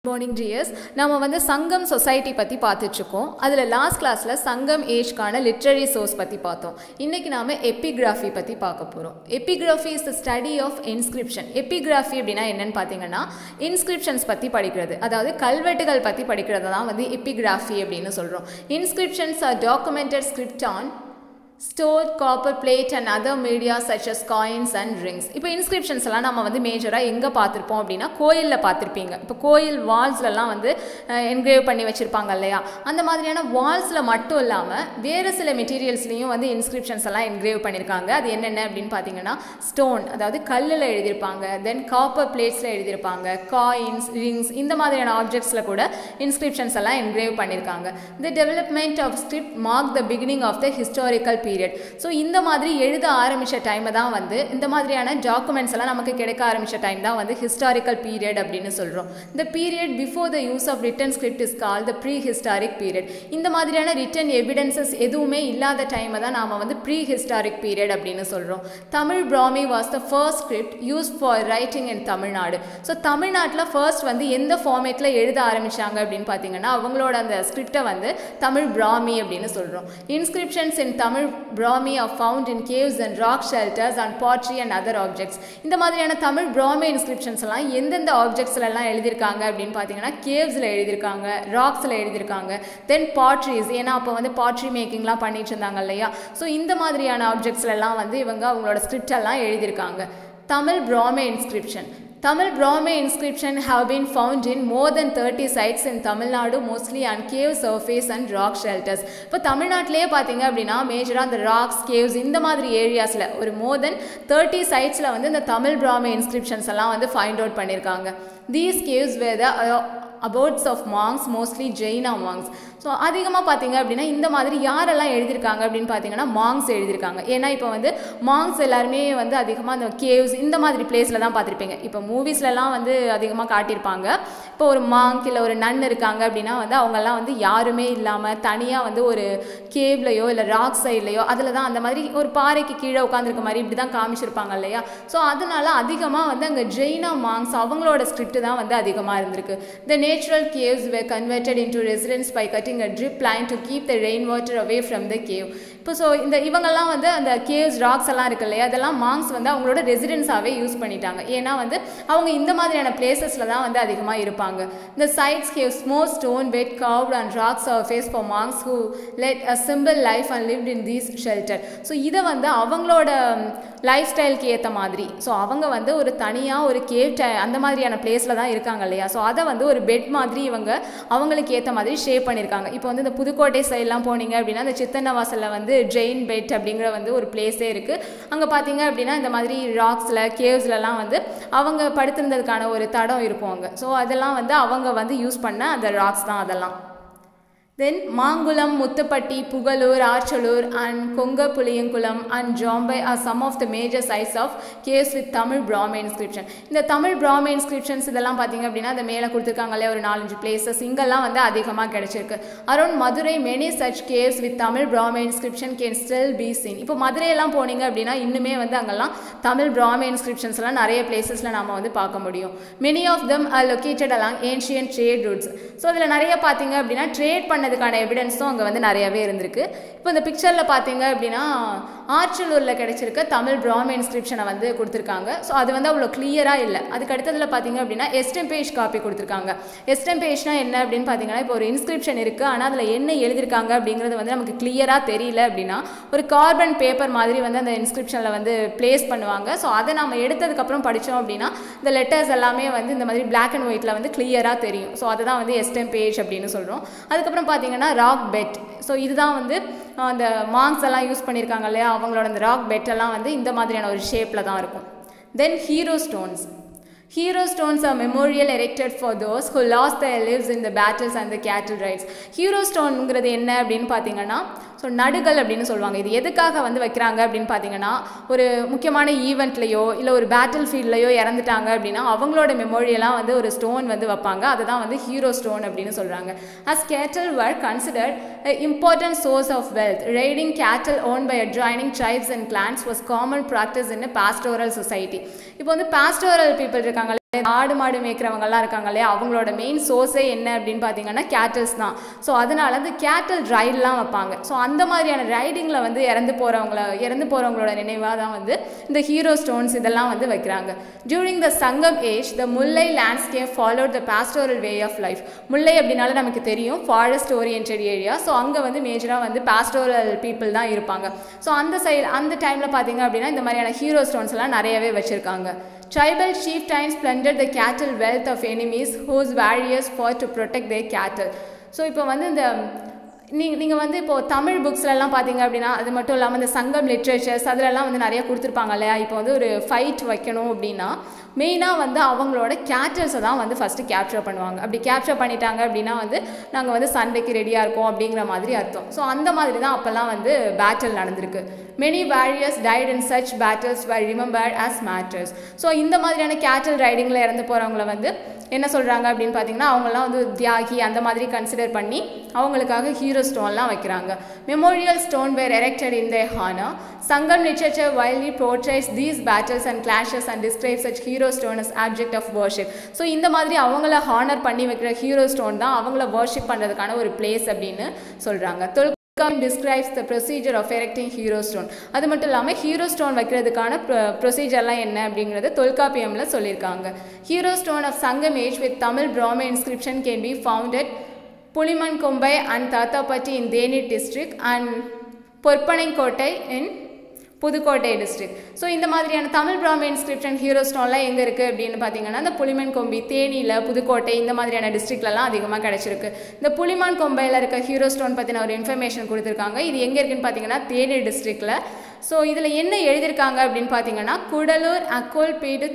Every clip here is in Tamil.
Morning dears. நாம வந்து சங்கம் சொசைட்டி பத்தி பார்த்துட்டு இருக்கோம். அதுல லாஸ்ட் கிளாஸ்ல சங்கம் ஏஜ்கான லிட்டரரி சோர்ஸ் பத்தி பார்த்தோம். இன்னைக்கு நாம எபிகிராஃபி பத்தி பார்க்க போறோம். Epigraphy is the study of inscription. Epigraphy அப்படினா என்னன்னு பாத்தீங்கன்னா இன்ஸ்கிரிப்ஷன்ஸ் பத்தி படிக்கிறது. அதாவது கல்வெட்டுகள் பத்தி படிக்கிறது தான் வந்து எபிகிராஃபி அப்படினு சொல்றோம். Inscriptions are documented script on stored copper plate and other media such as coins and rings. இப்போ inscriptions எல்லாம் நாம வந்து மேஜரா எங்க பார்த்திருப்போம் அப்படினா கோயில்ல பார்த்திருப்பீங்க. இப்போ கோயில் வால்ஸ்ல எல்லாம் வந்து என்கிரேவ் பண்ணி வச்சிருப்பாங்க இல்லையா? அந்த மாதிரியான வால்ஸ்ல மட்டும் இல்லாம வேற சில மெட்டீரியல்ஸ்லயும் வந்து inscriptions எல்லாம் என்கிரேவ் பண்ணிருக்காங்க. அது என்னென்ன அப்படினு பாத்தீங்கன்னா ஸ்டோன், அதாவது கல்லுல எழுதிருப்பாங்க, then copper platesல எழுதிருப்பாங்க, coins, rings இந்த மாதிரியான ஆப்ஜெக்ட்ஸ்ல கூட inscriptions எல்லாம் என்கிரேவ் பண்ணிருக்காங்க. The development of script marked the beginning of the historical period. So இந்த மாதிரி எழுத ஆரம்பிச்ச டைம் தான் வந்து இந்த மாதிரியான டாக்குமெண்ட்ஸ் எல்லாம் நமக்கு கிடைக்க ஆரம்பிச்ச டைம் தான் வந்து historical period அப்படினு சொல்றோம். The period before the use of written script is called the prehistoric period. இந்த மாதிரியான written evidences எதுவுமே இல்லாத டைம் தான் நாம வந்து prehistoric period அப்படினு சொல்றோம். Tamil Brahmi was the first script used for writing in Tamil Nadu. So தமிழ்நாட்டுல first வந்து எந்த ஃபார்மேட்ல எழுத ஆரம்பிச்சாங்க அப்படினு பாத்தீங்கன்னா அவங்களோட அந்த ஸ்கிரிப்ட வந்து தமிழ் பிராமி அப்படினு சொல்றோம். Inscriptions in Tamil Brahmi are found in caves and rock shelters and pottery and other objects. இந்த மாதிரியான தமிழ் பிராமி இன்ஸ்கிரிப்ஷன்ஸ் எல்லாம் எந்தெந்த ஆப்ஜெக்ட்ஸ்ல எல்லாம் எழுதிருக்காங்க அப்படினு பாத்தீங்கன்னா கேவ்ஸ்ல எழுதிருக்காங்க, ராக்ஸ்ல எழுதிருக்காங்க, தென் பாட்ரிஸ், ஏன்னா அப்ப வந்து பாட்ரி மேக்கிங்லாம் பண்ணிட்டு இருந்தாங்க இல்லையா? சோ இந்த மாதிரியான ஆப்ஜெக்ட்ஸ்ல எல்லாம் வந்து இவங்க அவங்களோட ஸ்கிரிப்ட் எல்லாம் எழுதிருக்காங்க. Tamil Brahmi inscription. Tamil Brahmi inscription have been found in more than 30 sites in Tamil Nadu, mostly on cave surface and rock shelters. இப்போ தமிழ்நாட்டிலேயே பார்த்தீங்க அப்படின்னா மேஜராக அந்த ராக்ஸ், கேவ்ஸ் இந்த மாதிரி ஏரியாஸில் ஒரு more than 30 சைட்ஸில் வந்து இந்த தமிழ் பிராமி இன்ஸ்கிரிப்ஷன்ஸ் எல்லாம் வந்து ஃபைண்ட் அவுட் பண்ணியிருக்காங்க. These caves were the abodes of monks, mostly Jaina monks. So அதிகமாக பார்த்தீங்க அப்படின்னா இந்த மாதிரி யாரெல்லாம் எழுதியிருக்காங்க அப்படின்னு பார்த்தீங்கன்னா மாங்ஸ் எழுதியிருக்காங்க. ஏன்னா இப்போ வந்து மாங்ஸ் எல்லாருமே வந்து அதிகமாக அந்த கேவ்ஸ் இந்த மாதிரி பிளேஸில் தான் பார்த்துருப்பீங்க. இப்போ மூவிஸ்லலாம் வந்து அதிகமாக காட்டியிருப்பாங்க. இப்போ ஒரு மாங்க் இல்லை ஒரு நன் இருக்காங்க அப்படின்னா வந்து அவங்கெல்லாம் வந்து யாருமே இல்லாமல் தனியாக வந்து ஒரு கேவ்லையோ இல்லை ராக் சைட்லையோ அதில் தான் அந்த மாதிரி ஒரு பாறைக்கு கீழே உட்காந்துருக்க மாதிரி இப்படி தான் காமிச்சிருப்பாங்க இல்லையா? ஸோ அதனால அதிகமாக வந்து அங்கே ஜெயினா மாங்ஸ் அவங்களோட ஸ்கிரிப்ட் தான் வந்து அதிகமாக இருந்திருக்கு. The natural caves were converted into residence by cutting a drip line to keep the rainwater away from the cave. இப்போ ஸோ இந்த இவங்கெல்லாம் வந்து அந்த கேவ்ஸ் ராக்ஸ் எல்லாம் இருக்கு இல்லையா, அதெல்லாம் மாங்ஸ் வந்து அவங்களோட ரெசிடென்ஸாகவே யூஸ் பண்ணிட்டாங்க. ஏன்னா வந்து அவங்க இந்த மாதிரியான பிளேசஸில் தான் வந்து அதிகமாக இருப்பாங்க. இந்த sites cave small stone bed carved on rock surface for monks who led a simple life and lived in these shelter. So இதை வந்து அவங்களோட லைஃப் ஸ்டைலுக்கு ஏற்ற மாதிரி, ஸோ அவங்க வந்து ஒரு தனியாக ஒரு கேவ் அந்த மாதிரியான பிளேஸில் தான் இருக்காங்க இல்லையா? ஸோ அதை வந்து ஒரு பெட் மாதிரி இவங்க அவங்களுக்கு ஏற்ற மாதிரி ஷேப் பண்ணியிருக்காங்க. இப்போ வந்து இந்த புதுக்கோட்டை சைட்லாம் போனீங்க அப்படின்னா இந்த சித்தன்னவாசலில் வந்து ஜெயின் பெட் அப்படிங்கிற வந்து ஒரு பிளேஸே இருக்குது. அங்கே பார்த்தீங்க அப்படின்னா இந்த மாதிரி ராக்ஸில் கேவ்ஸ்லலாம் வந்து அவங்க படுத்திருந்ததுக்கான ஒரு தடம் இருக்கும் அங்கே. ஸோ அதெல்லாம் வந்து அவங்க வந்து யூஸ் பண்ண அந்த ராக்ஸ் தான் அதெல்லாம். Then Mangulam, Muthupatti, Pugalur, Archalur and Konga-Puliyangkulam and Jombai are some of the major sites of caves with Tamil Brahmi inscription. இந்த தமிழ் பிராமி இன்ஸ்கிரிப்ஷன்ஸ் இதெல்லாம் பார்த்தீங்க அப்படின்னா அந்த மேலே கொடுத்துருக்காங்களே ஒரு 4-5 பிளேசஸ் இங்கெல்லாம் வந்து அதிகமாக கிடைச்சிருக்கு. Around Madurai many such caves with Tamil Brahmi inscription can still be seen. இப்போ மதுரையெல்லாம் போனீங்க அப்படின்னா இன்னுமே வந்து அங்கெல்லாம் தமிழ் பிராமி இன்ஸ்கிரிப்ஷன்ஸ் எல்லாம் நிறைய பிளேசஸில் நாம வந்து பார்க்க முடியும். Many of them are located along ancient trade routes. So அதில் நிறைய பார்த்தீங்க அப்படின்னா ட்ரேட் பண்ண அதுக்கான எவிடன்ஸும் அங்கே வந்து நிறையவே இருந்திருக்கு. இப்போ இந்த பிக்சரில் பார்த்தீங்க அப்படின்னா ஆர்ச்சலூரில் கிடைச்சிருக்க தமிழ் பிராமி இன்ஸ்கிரிப்ஷனை வந்து கொடுத்துருக்காங்க. ஸோ அது வந்து அவ்வளோ கிளியராக இல்லை. அதுக்கு அடுத்ததில் பார்த்தீங்க அப்படின்னா எஸ்டெம்பேஜ் காப்பி கொடுத்துருக்காங்க. எஸ்டெம்பேஜ்னா என்ன அப்படின்னு பார்த்தீங்கன்னா இப்போ ஒரு இன்ஸ்கிரிப்ஷன் இருக்குது, ஆனால் அதில் என்ன எழுதியிருக்காங்க அப்படிங்கிறது வந்து நமக்கு கிளியராக தெரியல அப்படின்னா ஒரு கார்பன் பேப்பர் மாதிரி வந்து அந்த இன்ஸ்கிரிப்ஷனில் வந்து பிளேஸ் பண்ணுவாங்க. ஸோ அதை நம்ம எடுத்ததுக்கப்புறம் படித்தோம் அப்படின்னா இந்த லெட்டர்ஸ் எல்லாமே வந்து இந்த மாதிரி பிளாக் அண்ட் ஒயிட்டில் வந்து கிளியராக தெரியும். ஸோ அதை தான் வந்து எஸ்டெம்பேஜ் அப்படின்னு சொல்கிறோம். அதுக்கப்புறம் பார்த்தீங்கன்னா ராக் பெட். ஸோ இதுதான் வந்து அந்த மாங்ஸ் எல்லாம் யூஸ் பண்ணியிருக்காங்க இல்லையா, அவங்களோட அந்த ராக் பெட் எல்லாம் வந்து இந்த மாதிரியான ஒரு ஷேப்பில் தான் இருக்கும். தென் hero stones. Hero stones are memorial erected for those who lost their lives in the battles and the cattle raids. Hero stoneங்கிறது என்ன அப்படின்னு பார்த்தீங்கன்னா ஸோ நடுகள் அப்படின்னு சொல்லுவாங்க. இது எதுக்காக வந்து வைக்கிறாங்க அப்படின்னு பார்த்தீங்கன்னா ஒரு முக்கியமான ஈவெண்ட்லையோ இல்லை ஒரு பேட்டில் ஃபீல்ட்லையோ இறந்துட்டாங்க அப்படின்னா அவங்களோட மெமோரியெல்லாம் வந்து ஒரு ஸ்டோன் வந்து வைப்பாங்க. அதுதான் வந்து ஹீரோ ஸ்டோன் அப்படின்னு சொல்கிறாங்க. As cattle were considered an important source of wealth, raiding cattle owned by adjoining tribes and clans was common practice in a pastoral society. இப்போ வந்து pastoral people இருக்காங்க ஆடு மாடு மேய்க்கிறவங்கலாம் இருக்காங்க இல்லையா, அவங்களோட மெயின் சோர்ஸே என்ன அப்படின்னு பார்த்தீங்கன்னா கேட்டல்ஸ் தான். ஸோ அதனால அந்த கேட்டல் ரைடெலாம் வைப்பாங்க. ஸோ அந்த மாதிரியான ரைடிங்கில் வந்து இறந்து போகிறவங்களோட நினைவாக தான் வந்து இந்த ஹீரோ ஸ்டோன்ஸ் இதெல்லாம் வந்து வைக்கிறாங்க. During the Sangam age the Mullai landscape followed the pastoral way of life. Mullai அப்படின்னால நமக்கு தெரியும் ஃபாரஸ்ட் ஓரியன்டட் ஏரியா. ஸோ அங்கே வந்து மேஜராக வந்து பாஸ்டோரல் பீப்புள் தான் இருப்பாங்க. ஸோ அந்த டைமில் பார்த்தீங்க அப்படின்னா இந்த மாதிரியான ஹீரோ ஸ்டோன்ஸ் எல்லாம் நிறையவே வச்சுருக்காங்க. Tribal chieftains plundered the cattle wealth of enemies whose warriors fought to protect their cattle. So இப்போ வந்து இந்த நீங்கள் வந்து இப்போது தமிழ் புக்ஸ்லலாம் பார்த்தீங்க அப்படின்னா அது மட்டும் இல்லாமல் இந்த சங்கம் லிட்ரேச்சர்ஸ் அதிலெல்லாம் வந்து நிறைய கொடுத்துருப்பாங்க இல்லையா. இப்போ வந்து ஒரு ஃபைட் வைக்கணும் அப்படின்னா மெயினாக வந்து அவங்களோட கேட்டல்ஸை தான் வந்து ஃபஸ்ட்டு கேப்சர் பண்ணுவாங்க. அப்படி கேப்சர் பண்ணிட்டாங்க அப்படின்னா வந்து நாங்கள் வந்து சண்டைக்கு ரெடியாக இருக்கோம் அப்படிங்கிற மாதிரி அர்த்தம். ஸோ அந்த மாதிரி தான் அப்போல்லாம் வந்து பேட்டில் நடந்திருக்கு. Many warriors died in such battles were remembered as martyrs. So இந்த மாதிரியான கேட்டல் ரைடிங்கில் இறந்து போகிறவங்கள வந்து என்ன சொல்கிறாங்க அப்படின்னு பார்த்தீங்கன்னா அவங்களாம் வந்து தியாகி அந்த மாதிரி கன்சிடர் பண்ணி அவங்களுக்காக ஹீரோ ஸ்டோன்லாம் வைக்கிறாங்க. Memorial stone were erected in their honor. Sangam literature widely portrays these battles and clashes and describes such hero stone as object of worship. So இந்த மாதிரி அவங்கள ஹானர் பண்ணி வைக்கிற ஹீரோ ஸ்டோன் தான் அவங்கள வர்ஷிப் பண்ணுறதுக்கான ஒரு பிளேஸ் அப்படின்னு சொல்கிறாங்க. Tolkappiyam describes the procedure of erecting hero stone. அது மட்டும் இல்லாமல் ஹீரோ ஸ்டோன் வைக்கிறதுக்கான ப்ரொசீஜர்லாம் என்ன அப்படிங்கிறது தொல்காப்பியமில் சொல்லியிருக்காங்க. Hero stone of Sangam age with Tamil Brahmi inscription can be found at Pulimankombai and Tatapatti in Theni district and Porpanainkottai in Pudukkottai district. So இந்த மாதிரியான தமிழ் பிராமி இன்ஸ்கிரிப்ஷன் ஹீரோ ஸ்டோன்லாம் எங்கே இருக்குது அப்படின்னு பார்த்தீங்கன்னா இந்த புலிமன்கொம்பி, தேனியில், புதுக்கோட்டை இந்த மாதிரியான டிஸ்ட்ரிக்ட்லலாம் அதிகமாக கிடச்சிருக்கு. இந்த புலிமன்கொம்பையில் இருக்க ஹீரோ ஸ்டோன் பற்றின ஒரு இன்ஃபர்மேஷன் கொடுத்துருக்காங்க. இது எங்கே இருக்குன்னு பார்த்தீங்கன்னா தேனி டிஸ்ட்ரிக்டில். ஸோ இதில் என்ன எழுதியிருக்காங்க அப்படின்னு பார்த்தீங்கன்னா குடலூர் அக்கோல் பீடு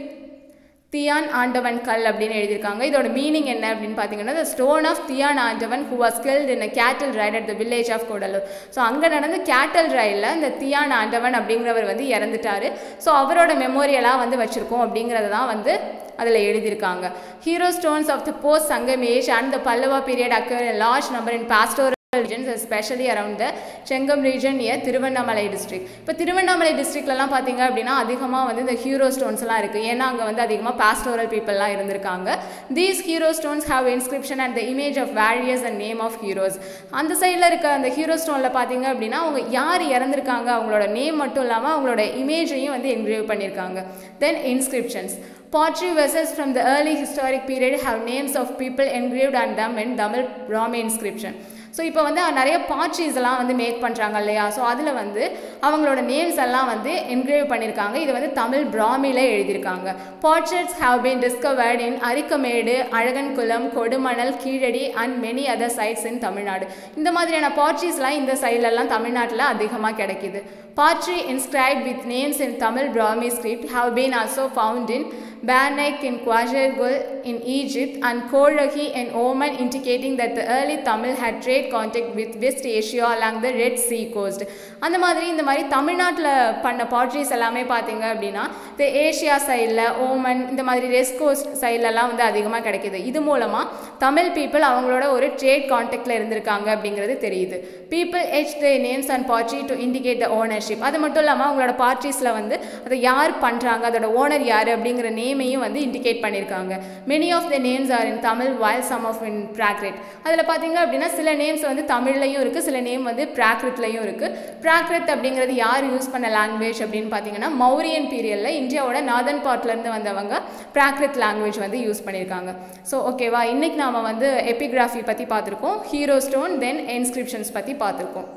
தியான் ஆண்டவன் கல் அப்படின்னு எழுதியிருக்காங்க. இதோட மீனிங் என்ன அப்படின்னு பார்த்தீங்கன்னா the stone of தியான் ஆண்டவன் who was killed in a cattle ride at the village of Kodalur. So அங்கே நடந்த கேட்டல் ரைடில் இந்த தியான் ஆண்டவன் அப்படிங்கிறவர் வந்து இறந்துட்டார். ஸோ அவரோட மெமோரியலாக வந்து வச்சுருக்கோம் அப்படிங்கிறத தான் வந்து அதில் எழுதியிருக்காங்க. Hero stones of the post Sangam age and the Pallava period occur in large number in pastoral regions especially around the Chengam region near Tiruvannamalai district. இப்போ திருவண்ணாமலை டிஸ்ட்ரிக்ட்லலாம் பார்த்தீங்க அப்படின்னா அதிகமாக வந்து இந்த ஹீரோ ஸ்டோன்ஸ்லாம் இருக்குது. ஏன்னா அங்கே வந்து அதிகமாக பாஸ்டோரல் பீப்புளெலாம் இருந்திருக்காங்க. These hero stones have inscription and the image of warriors and name of heroes. அந்த சைடில் இருக்க அந்த ஹீரோ ஸ்டோனில் பார்த்தீங்க அப்படின்னா அவங்க யார் இறந்துருக்காங்க அவங்களோட நேம் மட்டும் இல்லாமல் அவங்களோட இமேஜையும் வந்து என்கிரேவ் பண்ணியிருக்காங்க. தென் inscriptions. Pottery vessels from the early historic period have names of people engraved on them in Tamil Brahmi inscription. So இப்போ வந்து நிறைய பாட்ரிஸ் எல்லாம் வந்து மேக் பண்ணுறாங்க இல்லையா. ஸோ அதில் வந்து அவங்களோட நேம்ஸ் எல்லாம் வந்து என்கிரேவ் பண்ணியிருக்காங்க. இது வந்து தமிழ் பிராமியில் எழுதியிருக்காங்க. Potsherds have been discovered in Arikamedu, Alagankulam, Kodumanal, Keezhadi and many other sites in Tamil Nadu. இந்த மாதிரியான பாட்ரிஸ்லாம் இந்த சைட்லலாம் தமிழ்நாட்டில் அதிகமாக கிடைக்கிது. Pottery inscribed with names in Tamil Brahmi script have been also found in Barnaik in Quajargul in Egypt and Korahi in Oman, indicating that the early Tamil had trade contact with West Asia along the Red Sea coast. அந்த மாதிரி இந்த மாதிரி தமிழ்நாட்டில் பண்ண பாட்ரிஸ் எல்லாமே பார்த்தீங்க அப்படின்னா இந்த ஏஷியா சைடில், ஓமன் இந்த மாதிரி ரெஸ்ட் கோஸ்ட் சைட்லலாம் வந்து அதிகமாக கிடைக்கிது. இது மூலமாக தமிழ் பீப்புள் அவங்களோட ஒரு ட்ரேட் கான்டாக்டில் இருந்திருக்காங்க அப்படிங்கிறது தெரியுது. People etch their names and pottery to indicate the ownership. அது மட்டும் இல்லாமல் அவங்களோட பார்ட்டிஸில் வந்து அதை யார் பண்ணுறாங்க, அதோட ஓனர் யார் அப்படிங்கிற நேமையும் வந்து இண்டிகேட் பண்ணியிருக்காங்க. Many of the names are in Tamil while some of in Prakrit. அதில் பார்த்தீங்க அப்படின்னா சில நேம்ஸ் வந்து தமிழ்லையும் இருக்குது, சில நேம் வந்து பிராக்ரித்லையும் இருக்குது. பிராக்ரித் அப்படிங்கிறது யார் யூஸ் பண்ண லாங்குவேஜ் அப்படின்னு பார்த்தீங்கன்னா மௌரியன் பீரியடில் இந்தியாவோட நார்தன் பார்ட்லேருந்து வந்தவங்க பிராக்ரித் லாங்குவேஜ் வந்து யூஸ் பண்ணியிருக்காங்க. ஸோ ஓகேவா, இன்றைக்கி நாம் வந்து எபிகிராஃபி பற்றி பார்த்துருக்கோம், ஹீரோ ஸ்டோன், தென் இன்ஸ்கிரிப்ஷன்ஸ் பற்றி பார்த்துருக்கோம்.